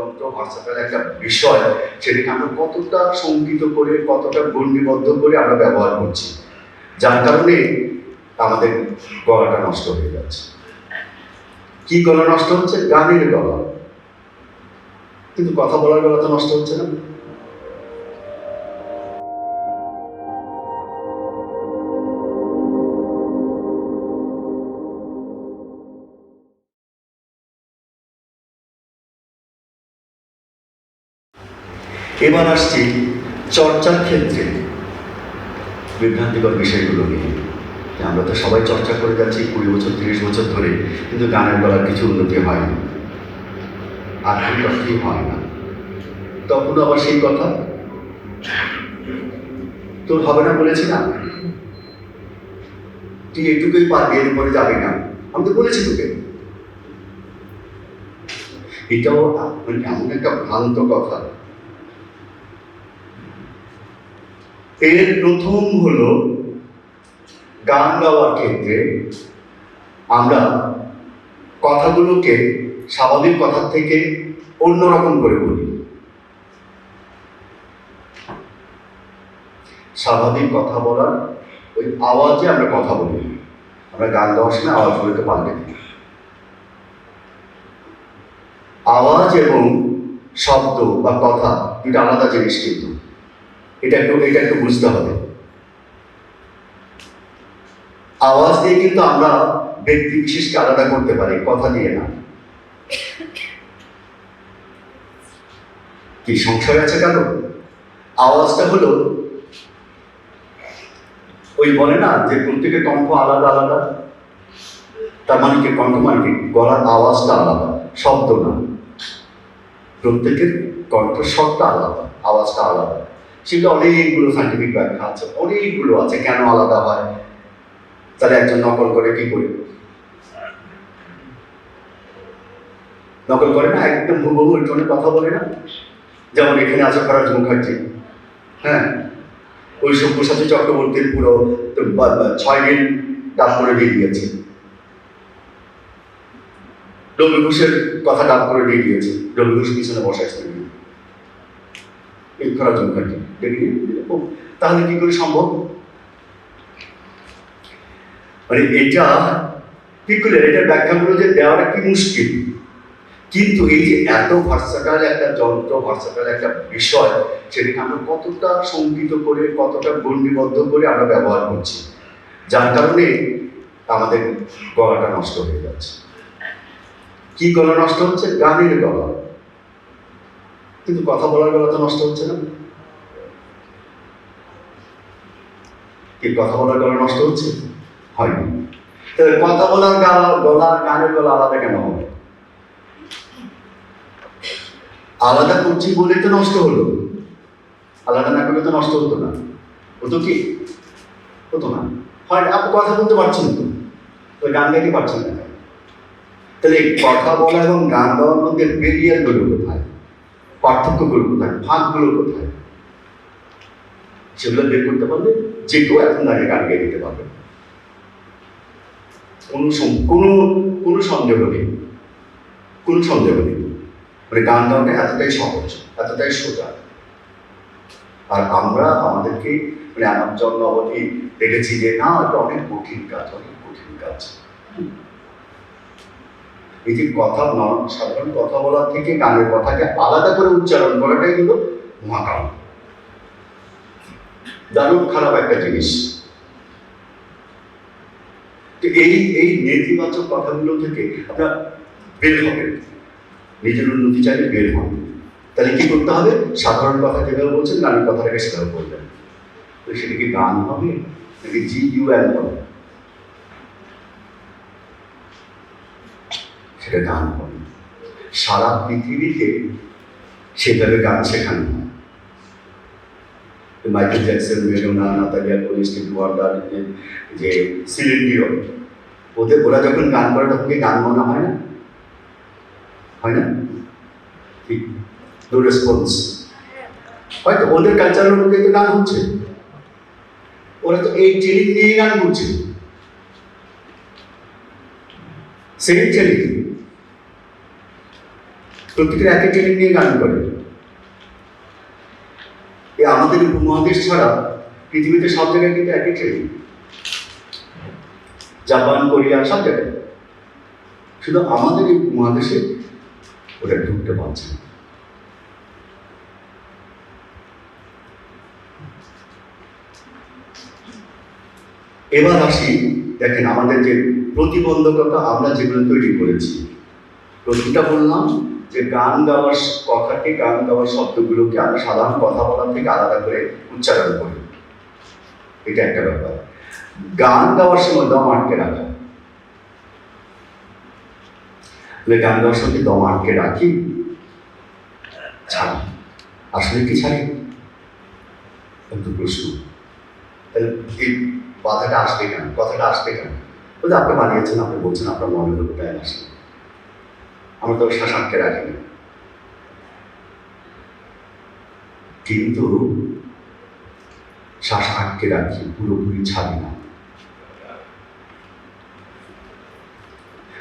যন্ত্র ভার্সাটাইল একটা বিষয়, সেটাকে আমরা কতটা সংকিত করে, কতটা গণ্ডিবদ্ধ করে আমরা ব্যবহার করছি, যার কারণে আমাদের গলাটা নষ্ট হয়ে যাচ্ছে। কি গলা নষ্ট হচ্ছে? গানের গলা। কিন্তু কথা বলার গলা তো নষ্ট হচ্ছে না। এবার আসছি চর্চার ক্ষেত্রে বিভ্রান্তিকর বিষয়গুলো নিয়ে। আমরা তো সবাই চর্চা করে যাচ্ছি 20 বছর 30 বছর ধরে, কিন্তু গানের গলার কিছু উন্নতি হয়নি, আর কি হয় না। তখন আবার সেই কথা, তোর হবে না বলেছি না, তুই এটুকুই পারবি, এরপরে যাবি না, আমি তো বলেছি তোকে। এটাও মানে এমন একটা ভ্রান্ত কথা। এর প্রথম হলো গান গাওয়ার ক্ষেত্রে আমরা কথাগুলোকে স্বাভাবিক কথার থেকে অন্যরকম করে বলি। স্বাভাবিক কথা বলার ওই আওয়াজে আমরা কথা বলি, আমরা গান গাওয়ার সময় আওয়াজগুলোকে পাল্টে দিই। আওয়াজ এবং শব্দ বা কথা দুটো আলাদা জিনিস, কিন্তু এটা একটু বুঝতে হবে। আওয়াজ দিয়ে কিন্তু আমরা ব্যক্তি বিশেষকে আলাদা করতে পারি, কথা দিয়ে না। কি সংশয় আছে কেন? আওয়াজটা হলো ওই বলে না যে প্রত্যেকের কণ্ঠ আলাদা আলাদা, তার মানে কি কণ্ঠ মানে কি গলার আওয়াজটা আলাদা, শব্দ না। প্রত্যেকের কণ্ঠস্বরটা আলাদা, আওয়াজটা আলাদা। সেটা অনেকগুলো সাইন্টিফিক ব্যাখ্যা আছে, অনেকগুলো আছে কেন আলাদা হয়। তাহলে একজন নকল করে কি করে? নকল করে না, একদম হুবহু টোনে কথা বলে না। যেমন এখানে আছে ফরাজ মুখার্জি, হ্যাঁ, ওই সব্যসাচী চক্রবর্তীর পুরো 6 দিন ডাব করে দিয়ে দিয়েছে। রবি ঘোষের কথা ডাব করে দিয়ে দিয়েছে, রবি ঘোষ পিছনে বসাইছে এই ফরাজ মুখার্জি। তাহলে কি করে সম্ভব? মানে এটা কি করে, এটার ব্যাখ্যাগুলো যে দেওয়াটা কি মুশকিল। কিন্তু এই যে এত ভার্সাটাইল একটা যন্ত্র, ভার্সাটাইল একটা বিষয়, সেটাকে আমরা কতটা সংকিত করে, কতটা গণ্ডিবদ্ধ করে আমরা ব্যবহার করছি, যার কারণে আমাদের গলাটা নষ্ট হয়ে যাচ্ছে। কি গলা নষ্ট হচ্ছে? গানের গলা। কিন্তু কথা বলার গলা তো নষ্ট হচ্ছে না। কি কথা বলার গলা নষ্ট হচ্ছে? হয়নি। তাহলে কথা বলার গলা, গানের গলা আলাদা কেন হবে? আলাদা করছি বলেই তো নষ্ট হলো, আলাদা না করলে তো নষ্ট হতো না। হতো কি? হতো না। হয় আপনি কথা বলতে পারছেন তো, ওই গান গাইতে পারছেন না। তাহলে কথা বলা এবং গান গাওয়ার মধ্যে ব্যারিয়ারগুলো কোথায়, পার্থক্যগুলো কোথায়, ফাঁকগুলো কোথায়, সেগুলো বের করতে পারলে যে কেউ এখন দাঁড়িয়ে গান গাই দিতে পারবে, কোনো সন্দেহ নেই, কোনো সন্দেহ নেই। মানে গান গাওয়াটা এতটাই সহজ, এতটাই সোজা। আর আমরা আমাদেরকে মানে আমার জন্ম অবধি দেখেছি যে না, এটা অনেক কঠিন কাজ, অনেক কঠিন কাজ। এই যে কথা সাধারণ কথা বলার থেকে গানের কথাকে আলাদা করে উচ্চারণ করাটাই হলো মহাকাল। দারুণ খারাপ একটা জিনিস। তো এই নেতিবাচক কথাগুলো থেকে আপনার বের হবে, নিজের উন্নতি চাইলে বের হবে। তাহলে কি করতে হবে? সাধারণ কথা যেভাবে বলছেন গানের কথাটাকে সেভাবে বলবেন। তো সেটা কি গান হবে নাকি GUN হবে? সেটা গান হবে। সারা পৃথিবীতে সেভাবে গান শেখানো হয়। মাইকেল জ্যাকসন, মেডোনা, নাতালিয়া কোল, স্টিভি ওয়ান্ডার, যে সিলিন ডিওন, ওরা যখন গান করে তখন কি গান মনে হয় না? হয় না? No response. হয়তো ওদের কালচারের মধ্যে তো গান হচ্ছে, ওরা তো এই ট্রেনিং নিয়ে গান করছে, সেই ট্রেনিং। তো প্রত্যেকের এক এক ট্রেনিং নিয়ে গান করে। এ আমাদের উপমহাদেশ ছাড়া পৃথিবীতে সব জায়গায় কিন্তু একই ট্রেনিং, জাপান, কোরিয়া, সব জায়গায়। শুধু আমাদের এই উপমহাদেশে ওটা ঢুকতে পারছে না। এবার আসি, দেখেন আমাদের যে প্রতিবন্ধকতা আমরা যেগুলো তৈরি করেছি। প্রথমটা বললাম যে গান গাওয়ার কথাকে, গান গাওয়ার শব্দগুলোকে আমরা সাধারণ কথা বলার থেকে আলাদা করে উচ্চারণ করি, এটা একটা ব্যাপার। গান গাওয়ার সময় দম আটকে রাখা, গান গাওয়ার সময় দম আটকে রাখি, ছাড়ি, আসলে কি ছাড়ি? একটু প্রশ্ন। তাহলে এই বাধাটা আসবে কেন, কথাটা আসবে কেন? বলতে আপনি বানিয়েছেন, আপনি বলছেন আপনার মনের উপর তাই আসে, আমরা তো শ্বাস আটকে রাখিনি। কিন্তু শ্বাস আটকে রাখি, পুরোপুরি ছাড়ি না।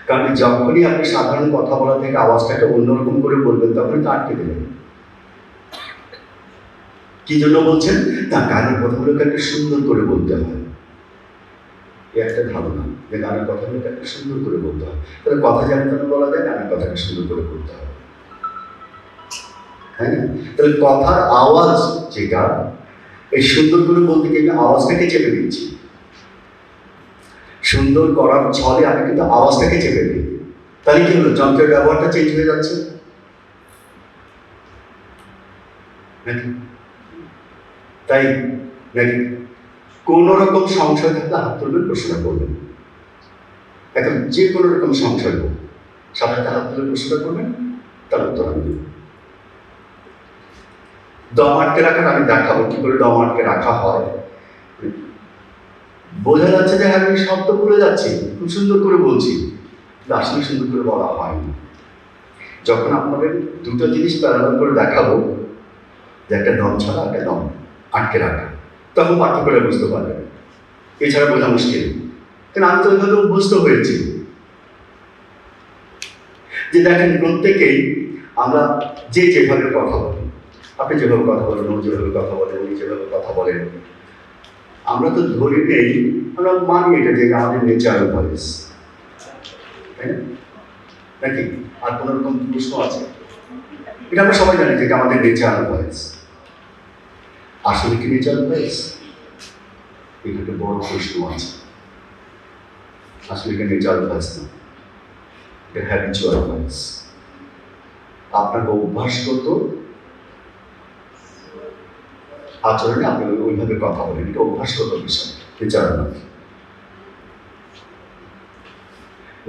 কারণ যখনই আপনি সাধারণ কথা বলা থেকে আওয়াজটাকে অন্যরকম করে বলবেন, তখনই তো আটকে দেবেন। কি জন্য বলছেন? না, গানের কথাগুলোকে একটা সুন্দর করে বলতে হয়। একটা ধারণা যে গানের কথাগুলোকে একটা সুন্দর করে বলতে হয়। তাহলে কথা যেন তেন বলা যায়, গানের কথাকে সুন্দর করে বলতে হবে, হ্যাঁ না? তাহলে কথার আওয়াজ যেটা, এই সুন্দর করে বলতে গিয়ে আওয়াজটাকে চেপে দিচ্ছি। সুন্দর করার ছলে আমি কিন্তু আওয়াজটাকে চেপে দিই। তাহলে কি হলো? যন্ত্রের ব্যবহারটা চেঞ্জ হয়ে যাচ্ছে নাকি? তাই নাকি? কোন রকম সংশয় থাকলে হাত তুলবেন, প্রশ্ন করবেন। এখন যে কোনো রকম সংশয় হোক, সবাই হাত তুলে প্রশ্ন করবেন, তার উত্তর আমি দেব। দম আটকে রাখার আমি দেখাবো কি করে দম আটকে রাখা হয়। বোঝা যাচ্ছে যে আমি শব্দ ভুলে যাচ্ছি, খুব সুন্দর করে বলছি, আসলে সুন্দর করে বলা হয়নি। যখন আপনাদের দুটো জিনিস প্যারালাল করে দেখাবো, যে একটা দম ছাড়া একটা দম আটকে রাখা, তখন পার্থক্যটা বুঝতে পারবেন। এছাড়া বোঝা মুশকিল, কারণ আমি তো ওইভাবে অভ্যস্ত হয়েছি। যে দেখেন, প্রত্যেকেই আমরা যে যেভাবে কথা বলি, আপনি যেভাবে কথা বলেন, ও যেভাবে কথা বলেন, উনি যেভাবে কথা বলেন, আমরা তো ধরে নেই, আমরা মানি এটা যে আমাদের নেচারাল ভয়েস, তাই না? নাকি আর কোনো রকম প্রশ্ন আছে? এটা আমরা সবাই জানি যে এটা আমাদের নেচারাল ভয়েস। আসলে কি নেচারাল ভয়েস? এখানে বড় প্রশ্ন আছে। আসলে এটা নেচারাল ভয়েস না, এটা হ্যাবিচুয়াল ভয়েস। আপনাকে অভ্যাসগত আচরণে আপনি ওইভাবে কথা বলেন, এটা অভ্যাসগত বিষয়, নেচারাল নয়।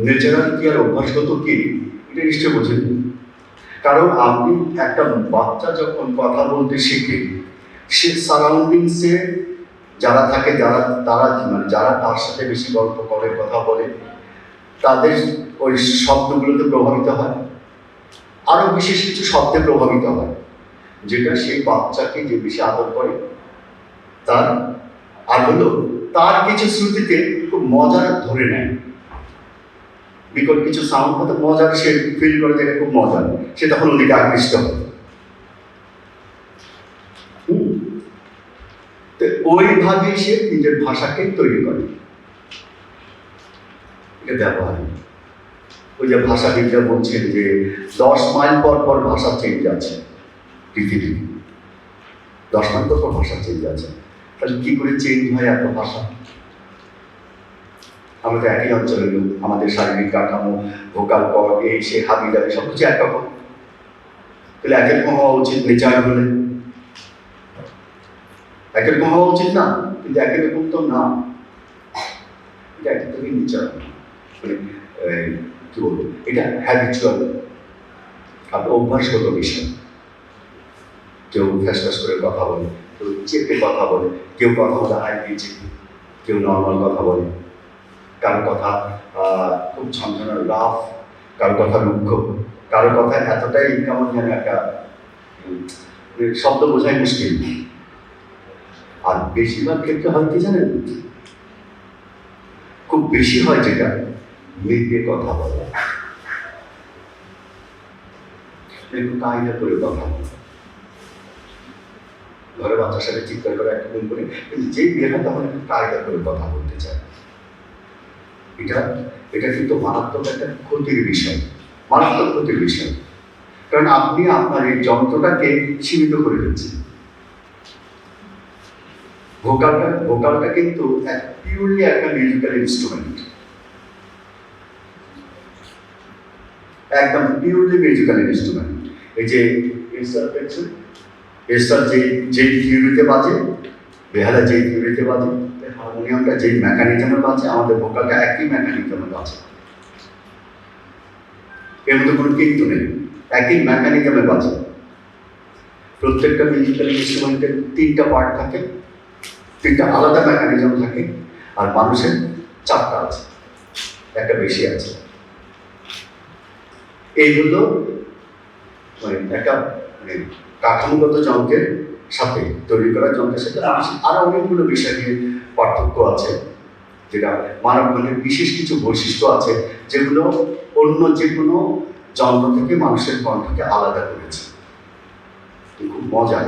নেচারাল কি আর অভ্যাসগত কি, এটা নিশ্চয় বোঝেন। কারণ আপনি একটা বাচ্চা যখন কথা বলতে শিখে, সে সারাউন্ডিংসে যারা থাকে, তারা মানে যারা তার সাথে বেশি গল্প করে, কথা বলে, তাদের ওই শব্দগুলোতে প্রভাবিত হয়, আরো বিশেষ কিছু শব্দে প্রভাবিত হয়, যেটা সেই বাচ্চাকে যে বেশি আদর করে তার, আর হলো তার কিছু শ্রুতিতে খুব মজা ধরে নেয়। বিকট কিছু সাউন্ড হয়তো মজার, সে ফিল করে যেটা খুব মজার, সে তখন ওদিকে আকৃষ্ট হয়। ওইভাবে সে নিজের ভাষাকে তৈরি করে, এটা ব্যবহার। ওই যে ভাষাবিদরা বলছেন যে 10 মাইল পর পর ভাষা চেঞ্জ আছে পৃথিবী, 10 মাইল পর পর ভাষা চেঞ্জ আছে। তাহলে কি করে চেঞ্জ হয় এত ভাষা? আমরা তো একই অঞ্চলের লোক, আমাদের শারীরিক কাঠামো, ভোকাল কর্ড, এই সে হাবি দাবি সবকিছু একরকম। তাহলে একরকম হওয়া উচিত, নেচার হলে একরকম হওয়া উচিত না, কিন্তু একরকম তো না, এটা একদমই নেচার, মানে কি বলবো, এটা হ্যাবিচুয়াল, আপনার অভ্যাসগত বিষয়। কেউ ফ্যাস ফ্যাস করে কথা বলে, কেউ চেপে কথা বলে, কেউ কথা বলে হাই দিয়ে চেপে, কেউ নর্মাল কথা বলে, কারো কথা খুব ঝনঝনা রাফ, কারো কথা রুক্ষ, কারো কথা এতটাই কেমন যেন একটা শব্দ বোঝাই মুশকিল। আর বেশিরভাগ ক্ষেত্রে হয় কি জানেন, খুব বেশি হয় যেটা মেঘে কথা বলে, একটু কায়দা করে কথা বলে, ঘরে বাচ্চার সাথে চিৎকার করে একটা গুণ করে, কিন্তু যেই বিয়ে হয় তখন একটু কায়দা করে কথা বলতে চায়। এটা এটা কিন্তু মারাত্মক একটা ক্ষতির বিষয়, মারাত্মক ক্ষতির বিষয়। কারণ আপনি আপনার এই যন্ত্রটাকে সীমিত করে ফেলছেন। ভোকালটা কিন্তু পিওরলি একটা মিউজিক্যাল ইনস্ট্রুমেন্ট, একদম পিওরলি মিউজিক্যাল ইনস্ট্রুমেন্ট। এই যে এসআর দেখছেন, এসআর যেই থিওরিতে বাজে, বেহালা যেই থিওরিতে বাজে, হারমোনিয়ামটা যেই মেকানিজমে বাজে, আমাদের ভোকালটা একই মেকানিজমে বাজে। এর মধ্যে কোনো কিন্তু নেই, একই মেকানিজমে বাজে। প্রত্যেকটা মিউজিক্যাল ইনস্ট্রুমেন্টের 3টা পার্ট থাকে, 3টা আলাদা মেকানিজম থাকে, আর মানুষের 4টা আছে, একটা বেশি আছে। এইগুলো মানে একটা মানে কাঠামোগত যন্ত্রের সাথে তৈরি করা যন্ত্রের সাথে আরো অনেকগুলো বিষয় নিয়ে পার্থক্য আছে, যেটা মানবগণের বিশেষ কিছু বৈশিষ্ট্য আছে যেগুলো অন্য যে কোনো যন্ত্র থেকে মানুষের কণ্ঠকে আলাদা করেছে। খুব মজার।